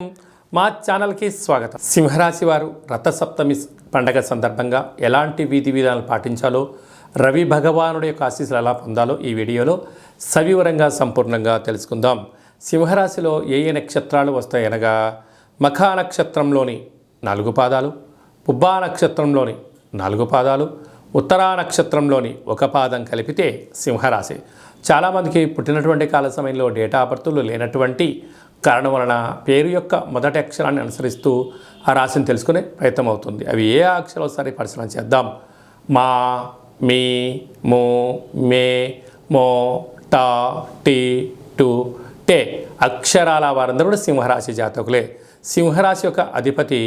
మా ఛానల్కి స్వాగతం. సింహరాశి వారు రథసప్తమి పండగ సందర్భంగా ఎలాంటి విధి విధానాలు పాటించాలో, రవి భగవానుడి యొక్క ఆశీస్సులు ఎలా పొందాలో ఈ వీడియోలో సవివరంగా సంపూర్ణంగా తెలుసుకుందాం. సింహరాశిలో ఏ ఏ నక్షత్రాలు వస్తాయనగా మఖా నక్షత్రంలోని 4 పాదాలు, పుబ్బా నక్షత్రంలోని 4 పాదాలు, ఉత్తరా నక్షత్రంలోని 1 పాదం కలిపితే సింహరాశి. చాలామందికి పుట్టినటువంటి కాల సమయంలో డేటా ఆఫ్ బర్త్లు లేనటువంటి కారణం వలన పేరు యొక్క మొదటి అక్షరాన్ని అనుసరిస్తూ ఆ రాశిని తెలుసుకునే ప్రయత్నం అవుతుంది. అవి ఏ అక్షరాలు ఒకసారి పరిశీలన చేద్దాం. మా, మీ, మో, మే, మో, టా, టీ, టు, టే అక్షరాల వారందరూ కూడా సింహరాశి జాతకులే. సింహరాశి యొక్క అధిపతి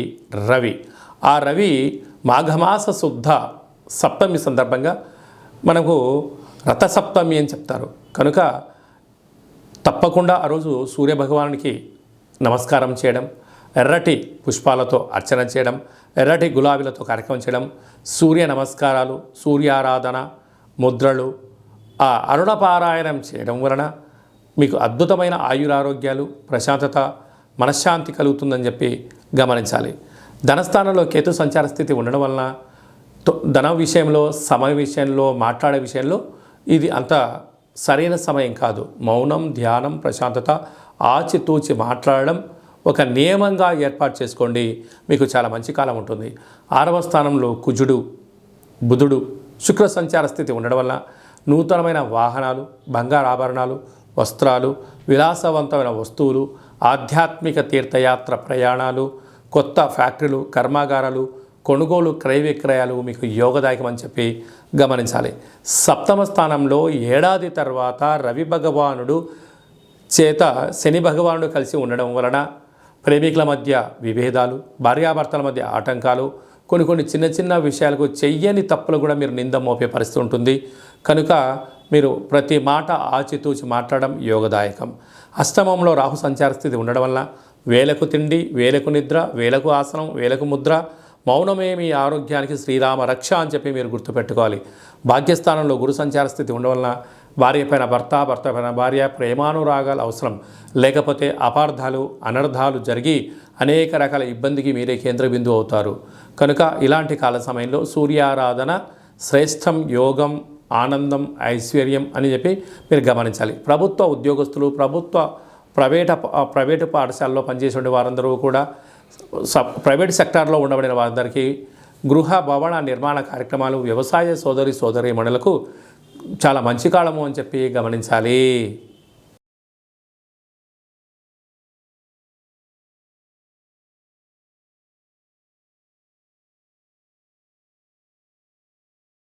రవి. ఆ రవి మాఘమాస శుద్ధ సప్తమి సందర్భంగా మనకు రథసప్తమి అని చెప్తారు. కనుక తప్పకుండా ఆ రోజు సూర్యభగవానునికి నమస్కారం చేయడం, ఎర్రటి పుష్పాలతో అర్చన చేయడం, ఎర్రటి గులాబీలతో కార్యక్రమం చేయడం, సూర్య నమస్కారాలు, సూర్యారాధన, ముద్రలు, ఆ అరుణపారాయణం చేయడం వలన మీకు అద్భుతమైన ఆయురారోగ్యాలు, ప్రశాంతత, మనశ్శాంతి కలుగుతుందని చెప్పి గమనించాలి. ధనస్థానంలో కేతు సంచార స్థితి ఉండడం వలన ధన విషయంలో, సమయ విషయంలో, మాట్లాడే విషయంలో ఇది అంత సరైన సమయం కాదు. మౌనం, ధ్యానం, ప్రశాంతత, ఆచితూచి మాట్లాడడం ఒక నియమంగా ఏర్పాటు చేసుకోండి. మీకు చాలా మంచి కాలం ఉంటుంది. 6వ స్థానంలో కుజుడు, బుధుడు, శుక్ర సంచార స్థితి ఉండడం వల్ల నూతనమైన వాహనాలు, బంగారు ఆభరణాలు, వస్త్రాలు, విలాసవంతమైన వస్తువులు, ఆధ్యాత్మిక తీర్థయాత్ర ప్రయాణాలు, కొత్త ఫ్యాక్టరీలు, కర్మాగారాలు, కొనుగోలు, క్రయ విక్రయాలు మీకు యోగదాయకం అని చెప్పి గమనించాలి. 7వ స్థానంలో ఏడాది తర్వాత రవి భగవానుడు చేత శని భగవానుడు కలిసి ఉండడం వలన ప్రేమికుల మధ్య విభేదాలు, భార్యాభర్తల మధ్య ఆటంకాలు, కొన్ని చిన్న చిన్న విషయాలకు చెయ్యని తప్పులు కూడా మీరు నింద మోపే పరిస్థితి ఉంటుంది. కనుక మీరు ప్రతి మాట ఆచితూచి మాట్లాడడం యోగదాయకం. అష్టమంలో రాహు సంచార స్థితి ఉండడం వల్ల వేలకు తిండి, వేలకు నిద్ర, వేలకు ఆసనం, వేలకు ముద్ర, మౌనమే మీ ఆరోగ్యానికి శ్రీరామ రక్ష అని చెప్పి మీరు గుర్తుపెట్టుకోవాలి. భాగ్యస్థానంలో గురు సంచార స్థితి ఉండడం వలన భార్య పైన భర్త, భర్త పైన భార్య, ప్రేమానురాగాలు అవసరం. లేకపోతే అపార్థాలు, అనర్థాలు జరిగి అనేక రకాల ఇబ్బందికి మీరే కేంద్ర బిందువు అవుతారు. కనుక ఇలాంటి కాల సమయంలో సూర్యారాధన శ్రేష్టం, యోగం, ఆనందం, ఐశ్వర్యం అని చెప్పి మీరు గమనించాలి. ప్రభుత్వ ఉద్యోగస్తులు, ప్రైవేటు పాఠశాలలో పనిచేసే వారందరూ కూడా, ప్రైవేట్ సెక్టార్లో ఉండబడిన వారందరికీ గృహ భవన నిర్మాణ కార్యక్రమాలు, వ్యవసాయ సోదరీమణులకు చాలా మంచి కాలము అని చెప్పి గమనించాలి.